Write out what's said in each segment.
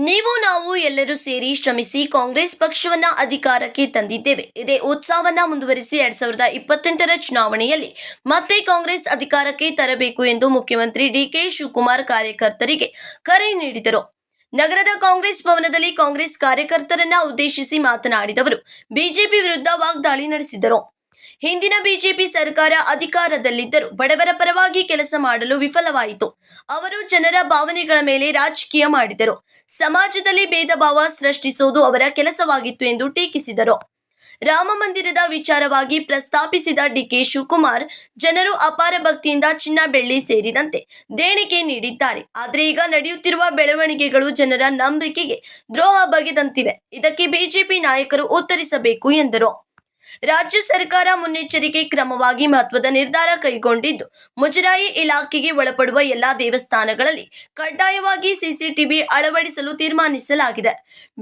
ನೀವು ನಾವು ಎಲ್ಲರೂ ಸೇರಿ ಶ್ರಮಿಸಿ ಕಾಂಗ್ರೆಸ್ ಪಕ್ಷವನ್ನ ಅಧಿಕಾರಕ್ಕೆ ತಂದಿದ್ದೇವೆ. ಇದೇ ಉತ್ಸಾಹವನ್ನ ಮುಂದುವರಿಸಿ 2028ರ ಚುನಾವಣೆಯಲ್ಲಿ ಮತ್ತೆ ಕಾಂಗ್ರೆಸ್ ಅಧಿಕಾರಕ್ಕೆ ತರಬೇಕು ಎಂದು ಮುಖ್ಯಮಂತ್ರಿ ಡಿಕೆ ಶಿವಕುಮಾರ್ ಕಾರ್ಯಕರ್ತರಿಗೆ ಕರೆ ನೀಡಿದರು. ನಗರದ ಕಾಂಗ್ರೆಸ್ ಭವನದಲ್ಲಿ ಕಾಂಗ್ರೆಸ್ ಕಾರ್ಯಕರ್ತರನ್ನ ಉದ್ದೇಶಿಸಿ ಮಾತನಾಡಿದ ಅವರು ಬಿಜೆಪಿ ವಿರುದ್ಧ ವಾಗ್ದಾಳಿ ನಡೆಸಿದರು. ಹಿಂದಿನ ಬಿಜೆಪಿ ಸರ್ಕಾರ ಅಧಿಕಾರದಲ್ಲಿದ್ದರೂ ಬಡವರ ಪರವಾಗಿ ಕೆಲಸ ಮಾಡಲು ವಿಫಲವಾಯಿತು. ಅವರು ಜನರ ಭಾವನೆಗಳ ಮೇಲೆ ರಾಜಕೀಯ ಮಾಡಿದರು. ಸಮಾಜದಲ್ಲಿ ಭೇದ ಭಾವ ಸೃಷ್ಟಿಸುವುದು ಅವರ ಕೆಲಸವಾಗಿತ್ತು ಎಂದು ಟೀಕಿಸಿದರು. ರಾಮ ಮಂದಿರದ ವಿಚಾರವಾಗಿ ಪ್ರಸ್ತಾಪಿಸಿದ ಡಿಕೆ ಶಿವಕುಮಾರ್, ಜನರು ಅಪಾರ ಭಕ್ತಿಯಿಂದ ಚಿನ್ನ ಬೆಳ್ಳಿ ಸೇರಿದಂತೆ ದೇಣಿಗೆ ನೀಡಿದ್ದಾರೆ. ಆದರೆ ಈಗ ನಡೆಯುತ್ತಿರುವ ಬೆಳವಣಿಗೆಗಳು ಜನರ ನಂಬಿಕೆಗೆ ದ್ರೋಹ ಬಗೆದಂತಿವೆ. ಇದಕ್ಕೆ ಬಿಜೆಪಿ ನಾಯಕರು ಉತ್ತರಿಸಬೇಕು ಎಂದರು. ರಾಜ್ಯ ಸರ್ಕಾರ ಮುನ್ನೆಚ್ಚರಿಕೆ ಕ್ರಮವಾಗಿ ಮಹತ್ವದ ನಿರ್ಧಾರ ಕೈಗೊಂಡಿದ್ದು, ಮುಜರಾಯಿ ಇಲಾಖೆಗೆ ಒಳಪಡುವ ಎಲ್ಲಾ ದೇವಸ್ಥಾನಗಳಲ್ಲಿ ಕಡ್ಡಾಯವಾಗಿ ಸಿಸಿಟಿವಿ ಅಳವಡಿಸಲು ತೀರ್ಮಾನಿಸಲಾಗಿದೆ.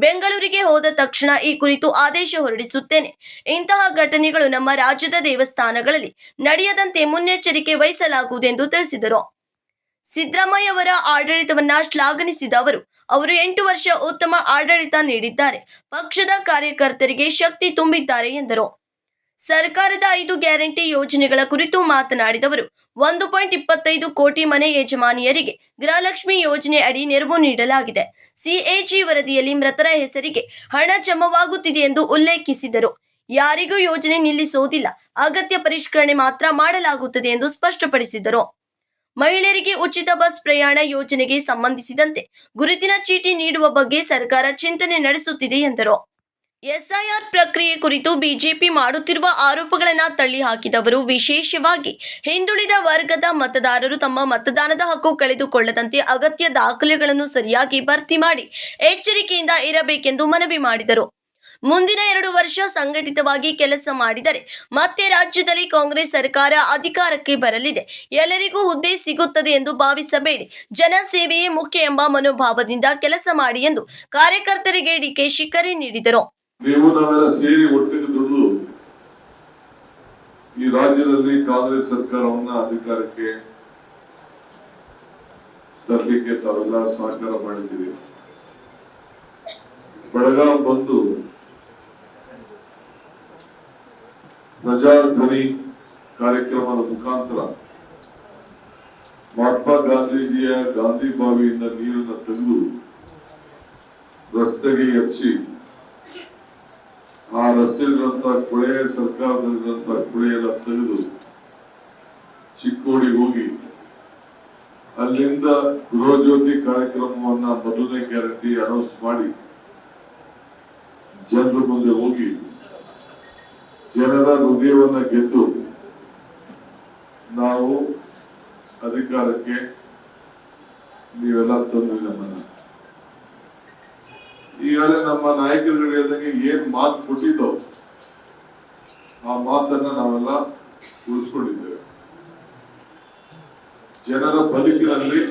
ಬೆಂಗಳೂರಿಗೆ ಹೋದ ತಕ್ಷಣ ಈ ಕುರಿತು ಆದೇಶ ಹೊರಡಿಸುತ್ತೇನೆ. ಇಂತಹ ಘಟನೆಗಳು ನಮ್ಮ ರಾಜ್ಯದ ದೇವಸ್ಥಾನಗಳಲ್ಲಿ ನಡೆಯದಂತೆ ಮುನ್ನೆಚ್ಚರಿಕೆ ವಹಿಸಲಾಗುವುದೆಂದು ತಿಳಿಸಿದರು. ಸಿದ್ದರಾಮಯ್ಯ ಅವರ ಆಡಳಿತವನ್ನ ಶ್ಲಾಘಿಸಿದ ಅವರು 8 ವರ್ಷ ಉತ್ತಮ ಆಡಳಿತ ನೀಡಿದ್ದಾರೆ, ಪಕ್ಷದ ಕಾರ್ಯಕರ್ತರಿಗೆ ಶಕ್ತಿ ತುಂಬಿದ್ದಾರೆ ಎಂದರು. ಸರ್ಕಾರದ 5 ಗ್ಯಾರಂಟಿ ಯೋಜನೆಗಳ ಕುರಿತು ಮಾತನಾಡಿದ ಅವರು 1.25 ಕೋಟಿ ಮನೆ ಯಜಮಾನಿಯರಿಗೆ ಗೃಹಲಕ್ಷ್ಮಿ ಯೋಜನೆ ಅಡಿ ನೆರವು ನೀಡಲಾಗಿದೆ. ಸಿಎಜಿ ವರದಿಯಲ್ಲಿ ಮೃತರ ಹೆಸರಿಗೆ ಹಣ ಜಮವಾಗುತ್ತಿದೆ ಎಂದು ಉಲ್ಲೇಖಿಸಿದರು. ಯಾರಿಗೂ ಯೋಜನೆ ನಿಲ್ಲಿಸುವುದಿಲ್ಲ, ಅಗತ್ಯ ಪರಿಷ್ಕರಣೆ ಮಾತ್ರ ಮಾಡಲಾಗುತ್ತದೆ ಎಂದು ಸ್ಪಷ್ಟಪಡಿಸಿದರು. ಮಹಿಳೆಯರಿಗೆ ಉಚಿತ ಬಸ್ ಪ್ರಯಾಣ ಯೋಜನೆಗೆ ಸಂಬಂಧಿಸಿದಂತೆ ಗುರುತಿನ ಚೀಟಿ ನೀಡುವ ಬಗ್ಗೆ ಸರ್ಕಾರ ಚಿಂತನೆ ನಡೆಸುತ್ತಿದೆ ಎಂದರು. ಎಸ್ಐಆರ್ ಪ್ರಕ್ರಿಯೆ ಕುರಿತು ಬಿಜೆಪಿ ಮಾಡುತ್ತಿರುವ ಆರೋಪಗಳನ್ನು ತಳ್ಳಿಹಾಕಿದವರು, ವಿಶೇಷವಾಗಿ ಹಿಂದುಳಿದ ವರ್ಗದ ಮತದಾರರು ತಮ್ಮ ಮತದಾನದ ಹಕ್ಕು ಕಳೆದುಕೊಳ್ಳದಂತೆ ಅಗತ್ಯ ದಾಖಲೆಗಳನ್ನು ಸರಿಯಾಗಿ ಭರ್ತಿ ಮಾಡಿ ಎಚ್ಚರಿಕೆಯಿಂದ ಇರಬೇಕೆಂದು ಮನವಿ ಮಾಡಿದರು. ಮುಂದಿನ 2 ವರ್ಷ ಸಂಘಟಿತವಾಗಿ ಕೆಲಸ ಮಾಡಿದರೆ ಮತ್ತೆ ರಾಜ್ಯದಲ್ಲಿ ಕಾಂಗ್ರೆಸ್ ಸರ್ಕಾರ ಅಧಿಕಾರಕ್ಕೆ ಬರಲಿದೆ. ಎಲ್ಲರಿಗೂ ಹುದ್ದೆ ಸಿಗುತ್ತದೆ ಎಂದು ಭಾವಿಸಬೇಡಿ, ಜನಸೇವೆಯೇ ಮುಖ್ಯ ಎಂಬ ಮನೋಭಾವದಿಂದ ಕೆಲಸ ಮಾಡಿ ಎಂದು ಕಾರ್ಯಕರ್ತರಿಗೆ ಡಿಕೆಶಿ ಕರೆ ನೀಡಿದರು. ನೀವು ನಾವೆಲ್ಲ ಸೇರಿ ಒಟ್ಟಿಗೆ ದುಡಿದು ಈ ರಾಜ್ಯದಲ್ಲಿ ಕಾಂಗ್ರೆಸ್ ಸರ್ಕಾರವನ್ನ ಅಧಿಕಾರಕ್ಕೆ ತರಲಿಕ್ಕೆ ತಾವೆಲ್ಲ ಸಹಕಾರ ಮಾಡಿದ್ದೀರಿ. ಬೆಳಗಾವಿ ಬಂದು ಪ್ರಜಾಧ್ವನಿ ಕಾರ್ಯಕ್ರಮದ ಮುಖಾಂತರ ಮಹಾತ್ಮ ಗಾಂಧೀಜಿಯ ಗಾಂಧಿ ಬಾವಿಯಿಂದ ನೀರನ್ನು ತೆಗೆದು ರಸ್ತೆಗೆ ಎರ್ಚಿ ಆ ರಸ್ತೆಯಲ್ಲಿರುವಂತ ಕುಳೆ, ಸರ್ಕಾರದಲ್ಲಿರುವಂತ ಕುಳೆಯೆಲ್ಲ ತೆಗೆದು ಚಿಕ್ಕೋಡಿಗೆ ಹೋಗಿ ಅಲ್ಲಿಂದ ಗೃಹಜ್ಯೋತಿ ಕಾರ್ಯಕ್ರಮವನ್ನ ಮೊದಲನೇ ಗ್ಯಾರಂಟಿ ಅನೌನ್ಸ್ ಮಾಡಿ ಜನರ ಮುಂದೆ ಹೋಗಿ ಜನರ ಹೃದಯವನ್ನ ಗೆದ್ದು ನಾವು ಅಧಿಕಾರಕ್ಕೆ ನೀವೆಲ್ಲ ತಂದ್ರಿ ನಮ್ಮನ್ನ. ಈಗಾಗಲೇ ನಮ್ಮ ನಾಯಕರುಗಳು ಹೇಳಿದಂಗೆ ಏನ್ ಮಾತು ಕೊಟ್ಟಿದ್ದೋ ಆ ಮಾತನ್ನ ನಾವೆಲ್ಲ ಉಳಿಸ್ಕೊಂಡಿದ್ದೇವೆ. ಜನರ ಬದುಕಿನಲ್ಲಿ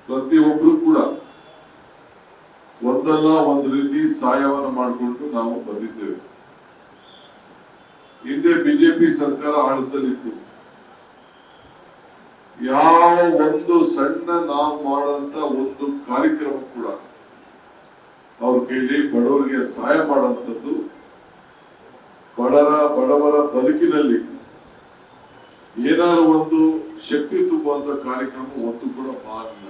ಪ್ರತಿಯೊಬ್ರು ಕೂಡ ಒಂದಲ್ಲ ಒಂದು ರೀತಿ ಸಹಾಯವನ್ನು ಮಾಡಿಕೊಂಡು ನಾವು ಬಂದಿದ್ದೇವೆ. ಹಿಂದೆ ಬಿಜೆಪಿ ಸರ್ಕಾರ ಆಡಳಿತದಲ್ಲಿತ್ತು. ಯಾವ ಒಂದು ಸಣ್ಣ ನಾವು ಮಾಡಂತ ಒಂದು ಕಾರ್ಯಕ್ರಮ ಕೂಡ ಅವ್ರ ಕೈಲಿ ಬಡವರಿಗೆ ಸಹಾಯ ಮಾಡುವಂಥದ್ದು, ಬಡವರ ಬದುಕಿನಲ್ಲಿ ಏನಾದ್ರು ಒಂದು ಶಕ್ತಿ ತುಂಬುವಂತ ಕಾರ್ಯಕ್ರಮ ಒಂದು ಕೂಡ ಮಾಡಲಿಲ್ಲ.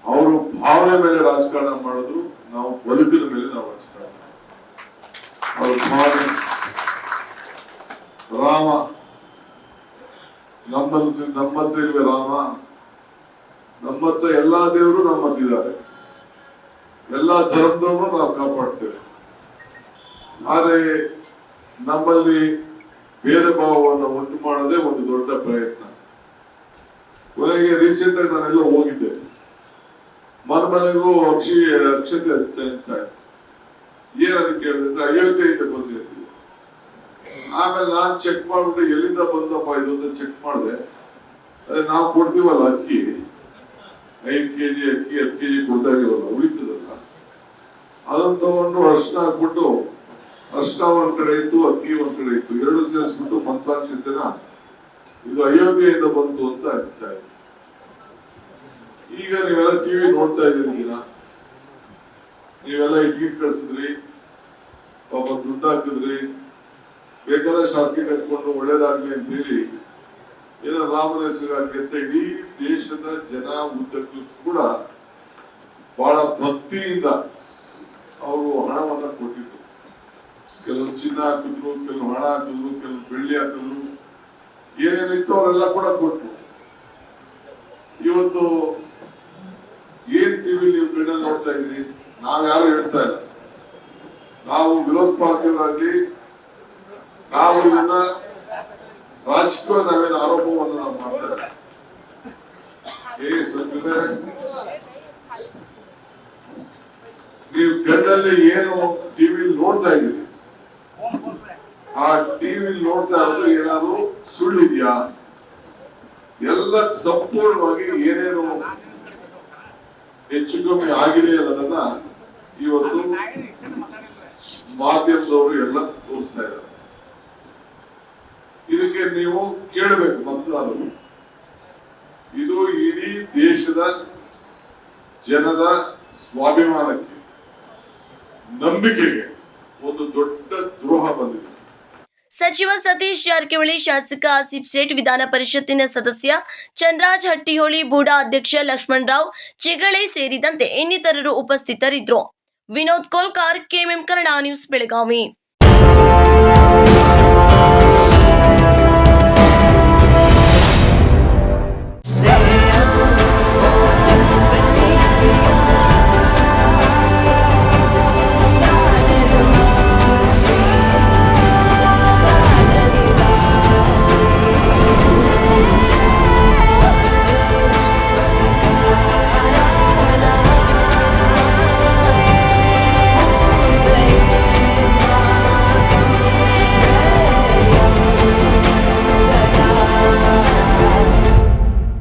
ಅವರು ಭಾವನೆ ಮೇಲೆ ರಾಜಕಾರಣ ಮಾಡಿದ್ರು, ನಾವು ಬದುಕಿನ ಮೇಲೆ ನಾವು ರಾಜಕಾರಣ. ಅವ್ರ ಭಾವನೆ ರಾಮ ನಮ್ಮತ್ರ ಇಲ್ವೇ ರಾಮ, ನಮ್ಮತ್ರ ಎಲ್ಲಾ ದೇವರು ನಮ್ಮತ್ತಿದ್ದಾರೆ, ಎಲ್ಲಾ ಧರ್ಮದವರು ನಾವು ಕಾಪಾಡ್ತೇವೆ. ಆದ್ರೆ ನಮ್ಮಲ್ಲಿ ಭೇದ ಭಾವವನ್ನು ಉಂಟು ಮಾಡೋದೇ ಒಂದು ದೊಡ್ಡ ಪ್ರಯತ್ನ. ಕೊನೆಗೆ ರೀಸೆಂಟ್ ಆಗಿ ನಾನೆಲ್ಲ ಹೋಗಿದ್ದೆ, ಮನೆಗೂ ಅಕ್ಷತೆ ಹಚ್ತಾ ಏನಂತ ಕೇಳಿದ್ರೆ ಅಯೋಧ್ಯೆಯಿಂದ ಬಂದಿರ್ತೀವಿ. ಆಮೇಲೆ ನಾನ್ ಚೆಕ್ ಮಾಡ್ಬಿಟ್ಟು ಎಲ್ಲಿಂದ ಬಂದಪ್ಪ ಇದು ಅಂತ ಚೆಕ್ ಮಾಡಿದೆ. ಅದೇ ನಾವು ಕೊಡ್ತೀವಲ್ಲ ಅಕ್ಕಿ, 5 kg ಅಕ್ಕಿ 10 kg ಕೊಡ್ತಾ ಇದೀವಲ್ಲ, ಉಳಿತದಲ್ಲ, ಅದನ್ನ ತಗೊಂಡು ಅರ್ಶನ ಹಾಕ್ಬಿಟ್ಟು, ಅರ್ಶನ ಒಂದ್ ಕಡೆ ಇತ್ತು, ಅಕ್ಕಿ ಒಂದ್ ಕಡೆ ಇತ್ತು, 2 ಸೇರಿಸ್ಬಿಟ್ಟು ಮಂತ್ರಾಕ್ಷತೆನ ಇದು ಅಯೋಧ್ಯೆಯಿಂದ ಬಂತು ಅಂತ ಅನಿಸ್ತಾ ಇದೆ. ಈಗ ನೀವೆಲ್ಲ ಟಿವಿ ನೋಡ್ತಾ ಇದ್ದೀರಿ ದಿನ, ನೀವೆಲ್ಲ ಇಟ್ಗಿಟ್ ಕಳ್ಸಿದ್ರಿ, ಪಾಪ ದುಡ್ಡು ಹಾಕಿದ್ರಿ, ಬೇಕಾದ ಶಾಖೆ ಕಟ್ಕೊಂಡು ಒಳ್ಳೇದಾಗ್ಲಿ ಅಂತ ಹೇಳಿ ಏನೋ ರಾಮನ ಹೆಸರಾಗ್ಲಿ ಅಂತ ಇಡೀ ದೇಶದ ಜನ ಉದ್ದಕ್ಕೂ ಕೂಡ ಬಹಳ ಭಕ್ತಿಯಿಂದ ಅವರು ಹಣವನ್ನ ಕೊಟ್ಟಿದ್ರು. ಕೆಲವು ಚಿನ್ನ ಹಾಕಿದ್ರು, ಕೆಲವು ಹಣ ಹಾಕಿದ್ರು, ಕೆಲವು ಬೆಳ್ಳಿ ಹಾಕಿದ್ರು, ಏನೇನಿತ್ತು ಅವರೆಲ್ಲ ಕೂಡ ಕೊಟ್ರು. ಇವತ್ತು ಏನ್ ಟಿವಿ ನೀವು ಕಣ್ಣಲ್ಲಿ ನೋಡ್ತಾ ಇದ್ರಿ, ನಾವ್ ಯಾರು ಹೇಳ್ತಾ ಇಲ್ಲ, ನಾವು ವಿರೋಧ ಪಕ್ಷದವರಾಗ್ಲಿ ನಾವು ಇದನ್ನ ರಾಜಕೀಯ ನಾವೇನು ಆರೋಪವನ್ನು ನಾವು ಮಾಡ್ತಾ ಇಲ್ಲ. ಸ್ವಲ್ಪ ನೀವು ಕಣ್ಣಲ್ಲಿ ಏನು ಟಿವಿ ನೋಡ್ತಾ ಇದ್ದೀರಿ, ಆ ಟಿವಿ ನೋಡ್ತಾ ಇರೋದು ಏನಾದ್ರು ಸುಳ್ಳಿದ್ಯಾ? ಎಲ್ಲ ಸಂಪೂರ್ಣವಾಗಿ ಏನೇನು ಹೆಚ್ಚು ಕಮ್ಮಿ ಆಗಿದೆ ಅನ್ನೋದನ್ನ ಇವತ್ತು ಮಾಧ್ಯಮದವರು ಎಲ್ಲ ತೋರಿಸ್ತಾ ಇದ್ದಾರೆ. ಇದಕ್ಕೆ ನೀವು ಕೇಳಬೇಕು ಮತದಾರರು. ಇದು ಇಡೀ ದೇಶದ ಜನದ ಸ್ವಾಭಿಮಾನಕ್ಕೆ, ನಂಬಿಕೆಗೆ ಒಂದು ದೊಡ್ಡ ದ್ರೋಹ ಬಂದಿದೆ. ಸಚಿವ ಸತೀಶ್ ಜಾರಕಿಹೊಳಿ, ಶಾಸಕ ಆಸಿಫ್ ಸೇಠ್, ವಿಧಾನ ಪರಿಷತ್ತಿನ ಸದಸ್ಯ ಚಂದ್ರರಾಜ್ ಹಟ್ಟಿಹೊಳಿ, ಬೂಡಾ ಅಧ್ಯಕ್ಷ ಲಕ್ಷ್ಮಣರಾವ್ ಚಿಗಳೆ ಸೇರಿದಂತೆ ಇನ್ನಿತರರು ಉಪಸ್ಥಿತರಿದ್ದರು. Vinod Kolkar, KMM Kannada news, Belagavi.